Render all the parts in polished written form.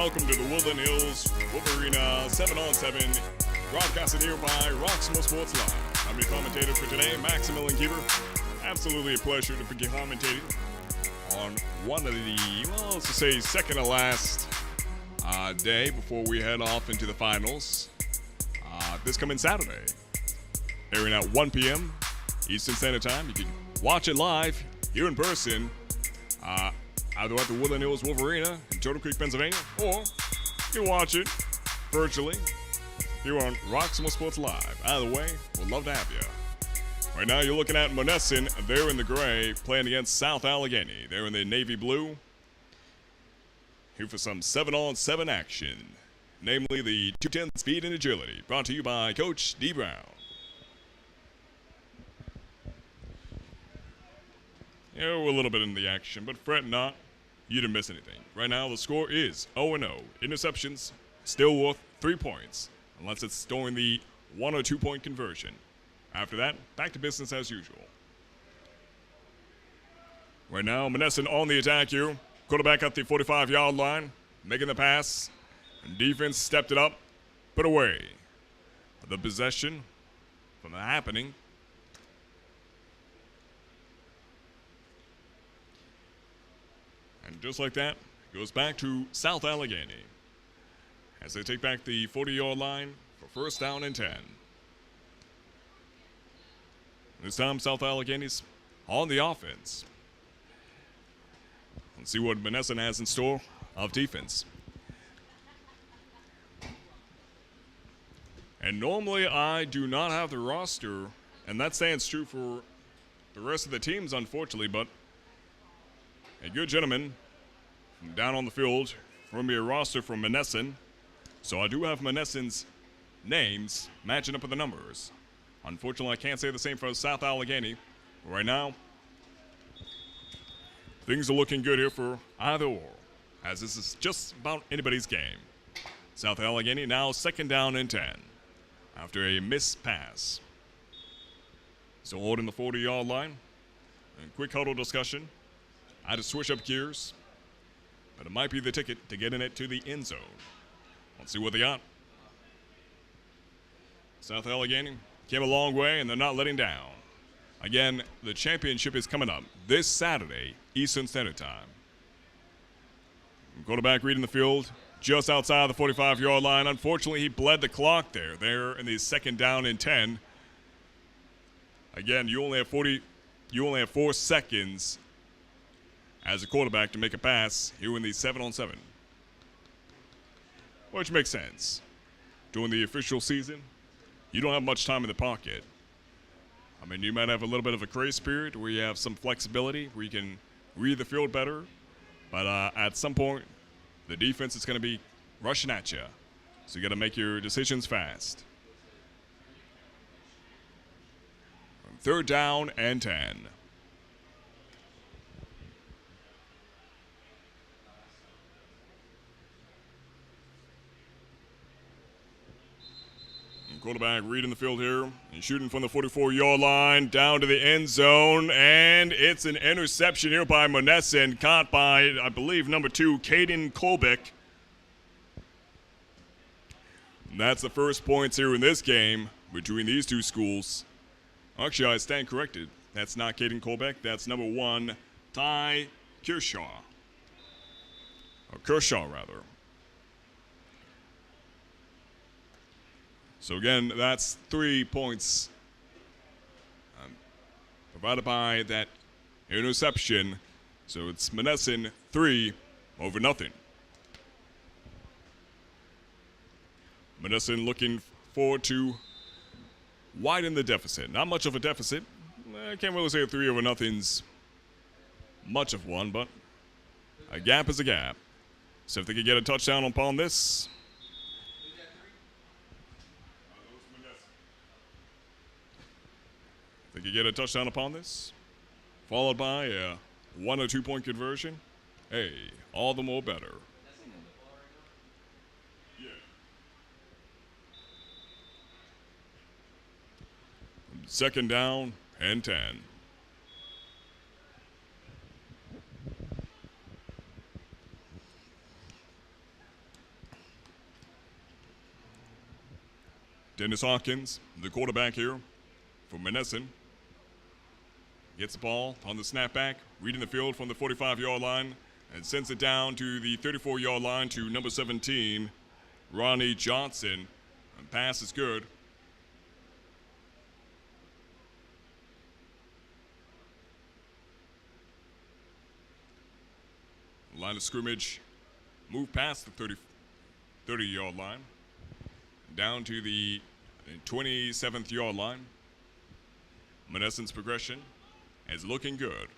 welcome to the Woodland Hills Wolvarena 7-on-7, broadcasted here by Roxamore Sports Live. I'm your commentator for today, Maximilian Keeper. Absolutely a pleasure to be commentating on one of the, well, let's just say second to last day before we head off into the finals. This coming Saturday, airing at 1 p.m. Eastern Standard Time. You can watch it live here in person, either at the Woodland Hills Wolvarena in Turtle Creek, Pennsylvania, or you can watch it virtually here on Roxamore Sports Live. Either way, we'd love to have you. Right now, you're looking at Monessen. They're in the gray, playing against South Allegheny. They're in the navy blue. Here for some 7-on-7 action, namely the 210 speed and agility, brought to you by Coach D. Brown. Yeah, we're a little bit in the action, but fret not. You didn't miss anything. Right now, the score is 0-0. Interceptions still worth 3 points, unless it's storing the 1 or 2 point conversion. After that, back to business as usual. Right now, Monessen on the attack here. Quarterback at the 45-yard line, making the pass. And defense stepped it up, put away the possession from the happening. And just like that, goes back to South Allegheny as they take back the 40-yard line for first down and 10. This time, South Allegheny's on the offense. Let's see what Monessen has in store of defense. And normally, I do not have the roster, and that stands true for the rest of the teams, unfortunately, but a good gentleman from down on the field from a roster from Monessen. So I do have Monessen's names matching up with the numbers. Unfortunately, I can't say the same for South Allegheny. Right now, things are looking good here for either or, as this is just about anybody's game. South Allegheny now second down and 10 after a missed pass. So holding the 40-yard line. And quick huddle discussion. I had to switch up gears, but it might be the ticket to getting it to the end zone. Let's see what they got. South Allegheny came a long way, and they're not letting down. Again, the championship is coming up this Saturday, Eastern Standard Time. Quarterback reading the field just outside the 45-yard line. Unfortunately, he bled the clock there. They're in the second down and 10. Again, you only have 4 seconds as a quarterback to make a pass here in the 7-on-7. Which makes sense. During the official season, you don't have much time in the pocket. I mean, you might have a little bit of a grace period where you have some flexibility, where you can read the field better. But at some point, the defense is going to be rushing at you. So you got to make your decisions fast. Third down and 10. Quarterback reading the field here and shooting from the 44-yard line down to the end zone, and it's an interception here by Monessen, caught by, I believe, number 2, Caden Kolbeck. And that's the first points here in this game between these two schools. Actually, I stand corrected. That's not Caden Kolbeck. That's number 1, Ty Kershaw. Or Kershaw, rather. So again, that's 3 points provided by that interception. So it's Monessen 3-0. Monessen looking forward to widen the deficit. Not much of a deficit. I can't really say 3-0's much of one, but a gap is a gap. So if they could get a touchdown upon this, they could get a touchdown upon this, followed by a 1 or 2 point conversion. Hey, all the more better. Yeah. Second down and 10. Dennis Hawkins, the quarterback here for Monessen, gets the ball on the snapback, reading the field from the 45-yard line, and sends it down to the 34-yard line to number 17, Ronnie Johnson. And pass is good. Line of scrimmage, move past the 30-yard line, down to the 27th yard line. Monessen's progression is looking good.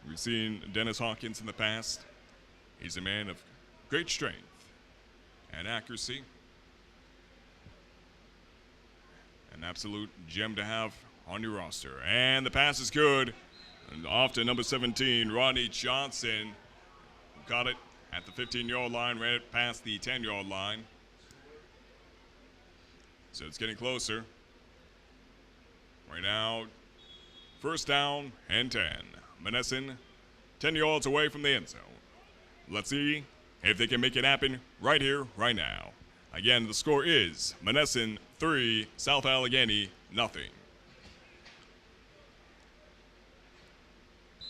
We've seen Dennis Hawkins in the past. He's a man of great strength and accuracy. An absolute gem to have on your roster. And the pass is good. And off to number 17, Ronnie Johnson. Got it at the 15-yard line, ran it past the 10-yard line. So it's getting closer. Right now, first down and 10. Monessen, 10 yards away from the end zone. Let's see if they can make it happen right here, right now. Again, the score is Monessen 3, South Allegheny nothing.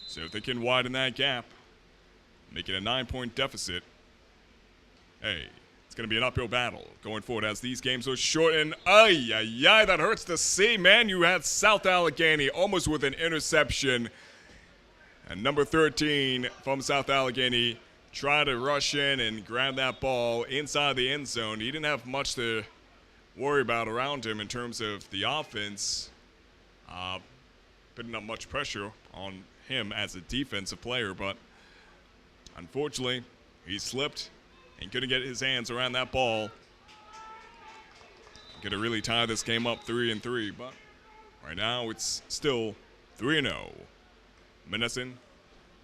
So if they can widen that gap, make it a 9-point deficit, hey, it's going to be an uphill battle going forward as these games are short. And that hurts to see, man. You had South Allegheny almost with an interception. And number 13 from South Allegheny tried to rush in and grab that ball inside the end zone. He didn't have much to worry about around him in terms of the offense, putting up much pressure on him as a defensive player, but unfortunately he slipped and couldn't get his hands around that ball. Could have really tied this game up 3-3, but right now it's still 3-0. Monessen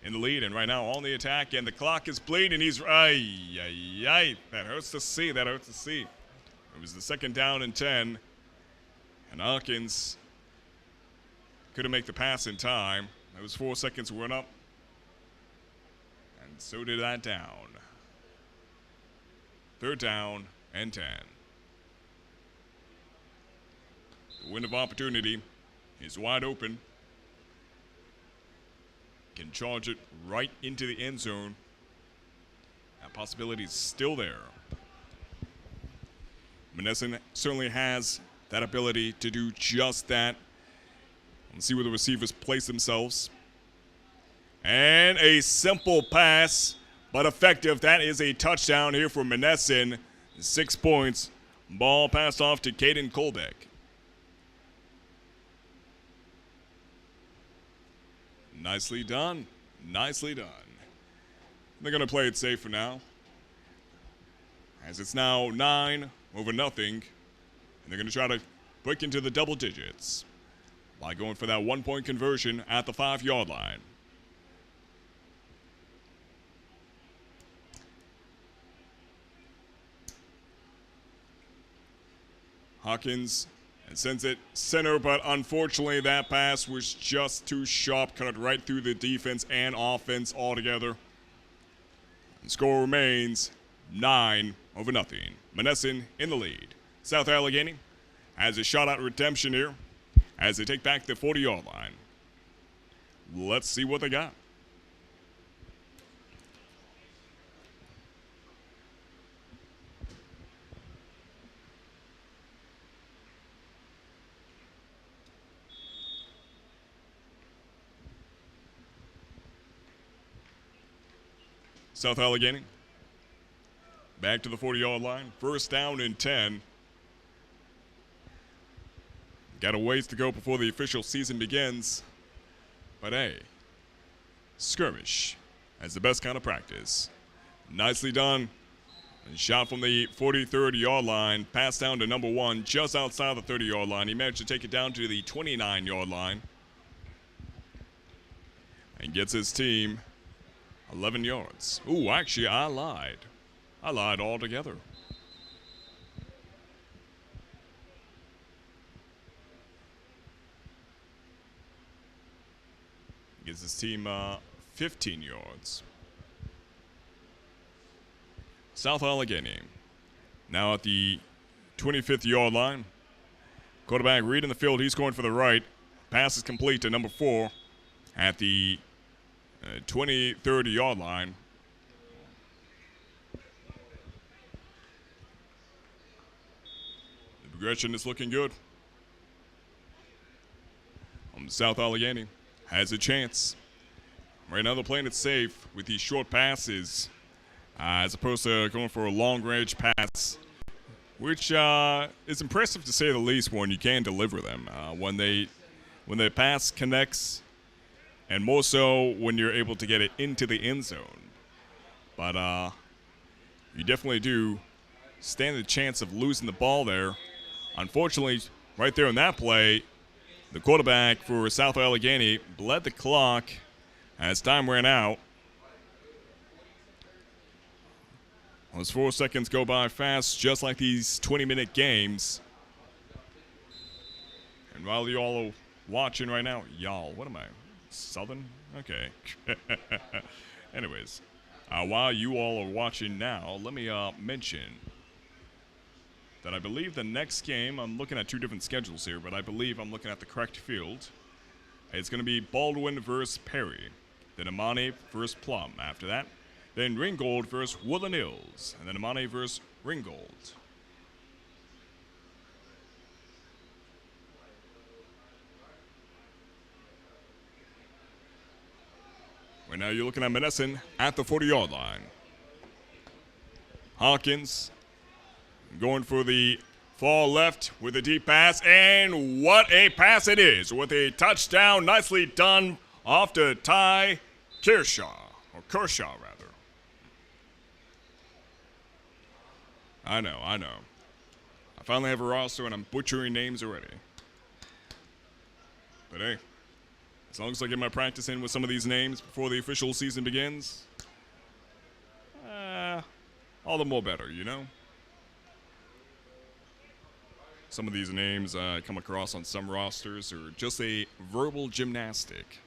in the lead, and right now on the attack, and the clock is bleeding. He's that hurts to see. That hurts to see. It was the second down and 10, and Hawkins couldn't make the pass in time. It was 4 seconds went up, and so did that down. Third down and 10. The window of opportunity is wide open. Can charge it right into the end zone. That possibility is still there. Monessen certainly has that ability to do just that. Let's see where the receivers place themselves. And a simple pass, but effective. That is a touchdown here for Monessen. 6 points. Ball passed off to Caden Kolbeck. Nicely done. Nicely done. They're going to play it safe for now, as it's now 9-0. And they're going to try to break into the double digits by going for that 1-point conversion at the 5-yard line. Hawkins sends it center, but unfortunately that pass was just too sharp, cut right through the defense and offense altogether. The score remains 9-0. Monessen in the lead. South Allegheny has a shot at redemption here as they take back the 40-yard line. Let's see what they got. South Allegheny back to the 40-yard line. First down and 10. Got a ways to go before the official season begins. But hey, skirmish as the best kind of practice. Nicely done. And shot from the 43rd-yard line. Pass down to number 1 just outside the 30-yard line. He managed to take it down to the 29-yard line. And gets his team 11 yards. Ooh, actually, I lied. I lied altogether. Gives his team 15 yards. South Allegheny. Now at the 25th yard line. Quarterback Reed in the field. He's going for the right. Pass is complete to number 4 at the 23rd yard line. The progression is looking good. South Allegheny has a chance. Right now they're playing it safe with these short passes as opposed to going for a long-range pass, which is impressive to say the least when you can deliver them. When the pass connects, and more so when you're able to get it into the end zone. But you definitely do stand a chance of losing the ball there. Unfortunately, right there in that play, the quarterback for South Allegheny bled the clock as time ran out. Those 4 seconds go by fast, just like these 20-minute games. And while you all are watching right now, y'all, what am I, Southern? Okay. Anyways, while you all are watching now, let me mention that I believe the next game, I'm looking at 2 different schedules here, but I believe I'm looking at the correct field. It's going to be Baldwin versus Perry, then Amani versus Plum after that, then Ringgold versus Woodland Hills, and then Amani versus Ringgold. Right now you're looking at Menneson at the 40-yard line. Hawkins going for the far left with a deep pass, and what a pass it is with a touchdown. Nicely done off to Ty Kershaw, rather. I know. I finally have a roster and I'm butchering names already. But hey, as long as I get my practice in with some of these names before the official season begins, all the more better, you know? Some of these names I come across on some rosters are just a verbal gymnastic.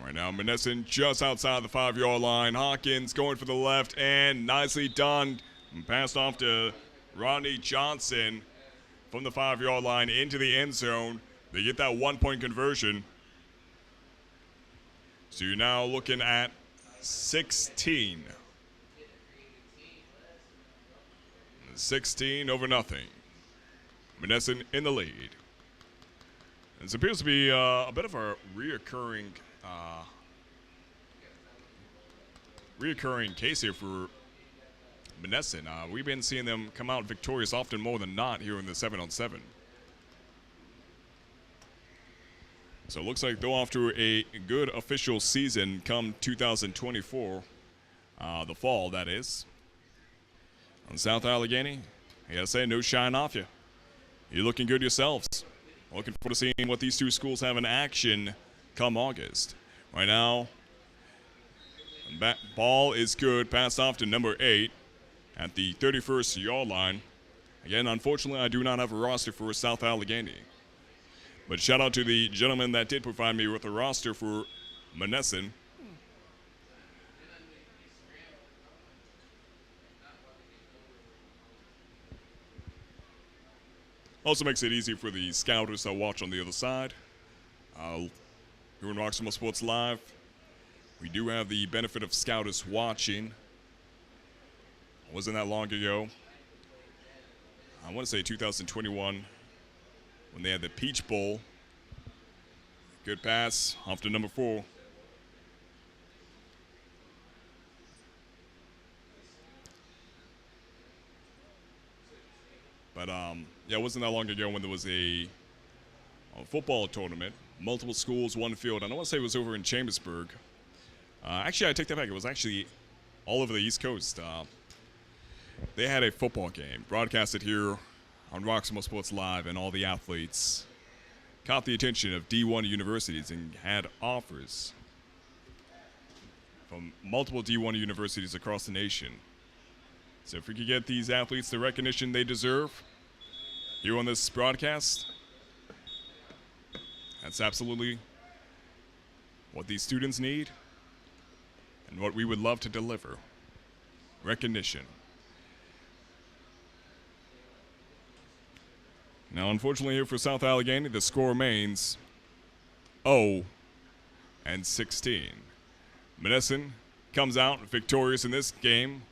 Right now, Menneson just outside the 5-yard line. Hawkins going for the left, and nicely done. Passed off to Rodney Johnson from the 5-yard line into the end zone. They get that 1-point conversion. So you're now looking at 16. 16 over nothing. Menneson in the lead. This appears to be a bit of a reoccurring case here for Menneson. We've been seeing them come out victorious often more than not here in the 7-on-7. So it looks like they're off to a good official season come 2024, the fall, that is. On South Allegheny, I gotta say, no shine off you. You're looking good yourselves. Looking forward to seeing what these 2 schools have in action come August. Right now, ball is good, passed off to number 8 at the 31st yard line. Again, unfortunately, I do not have a roster for South Allegheny. But shout out to the gentleman that did provide me with a roster for Menneson. Also makes it easy for the scouters that watch on the other side. Here in Roxamore Sports Live, we do have the benefit of scouters watching. It wasn't that long ago. I want to say 2021 when they had the Peach Bowl. Good pass off to number 4. But yeah, it wasn't that long ago when there was a football tournament. Multiple schools, one field. And I want to say it was over in Chambersburg. Actually, I take that back. It was actually all over the East Coast. They had a football game broadcasted here on Roxamore Sports Live, and all the athletes caught the attention of D1 universities and had offers from multiple D1 universities across the nation. So if we could get these athletes the recognition they deserve, here on this broadcast. That's absolutely what these students need and what we would love to deliver. Recognition. Now, unfortunately here for South Allegheny, the score remains 0-16. Monessen comes out victorious in this game,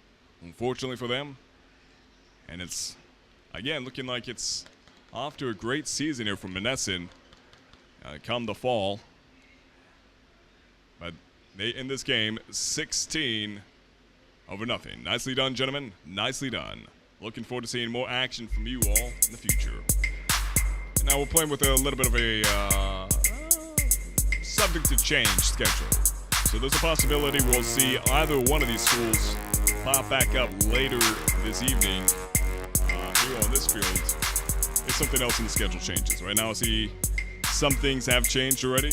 unfortunately for them. And it's, again, looking like it's off to a great season here for Monessen come the fall. But they end this game 16-0. Nicely done, gentlemen. Nicely done. Looking forward to seeing more action from you all in the future. And now we're playing with a little bit of a subject to change schedule. So there's a possibility we'll see either one of these schools pop back up later this evening here on this field if something else in the schedule changes. Right now I see some things have changed already.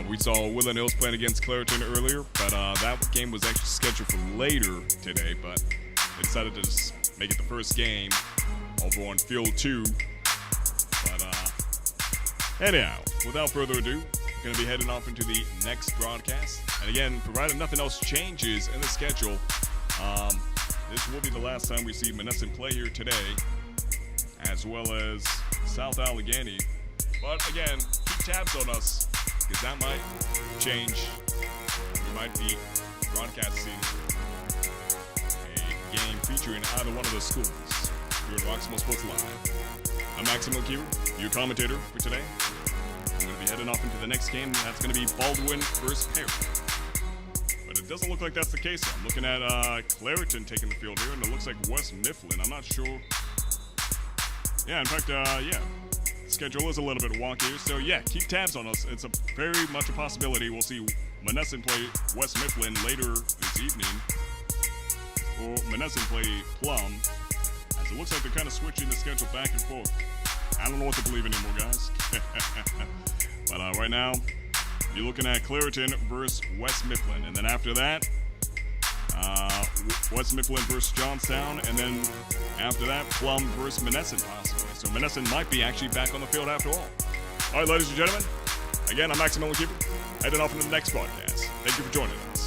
We saw Woodland Hills playing against Clairton earlier, but that game was actually scheduled for later today, but they decided to just make it the first game over on Field 2. But anyhow, without further ado, we're going to be heading off into the next broadcast. And again, provided nothing else changes in the schedule, this will be the last time we see Monessen play here today, as well as South Allegheny. But again, keep tabs on us, because that might change. We might be broadcasting a game featuring either one of those schools here at Roxamore Sports Live. I'm Maximilian Kiever, your commentator for today. I'm going to be heading off into the next game. That's going to be Baldwin versus Perry. But it doesn't look like that's the case. I'm looking at Clairton taking the field here, and it looks like West Mifflin. I'm not sure. Yeah, in fact, yeah. Schedule is a little bit wonky, so yeah, keep tabs on us. It's a very much a possibility we'll see Monessen play West Mifflin later this evening, or Monessen play Plum, as it looks like they're kind of switching the schedule back and forth. I don't know what to believe anymore, guys. But right now, you're looking at Clairton versus West Mifflin, and then after that, West Mifflin versus Johnstown, and then after that, Plum versus Monessen possibly. So Monessen might be actually back on the field after all. All right, ladies and gentlemen, again, I'm Maximilian Kiever, heading off into the next broadcast. Thank you for joining us.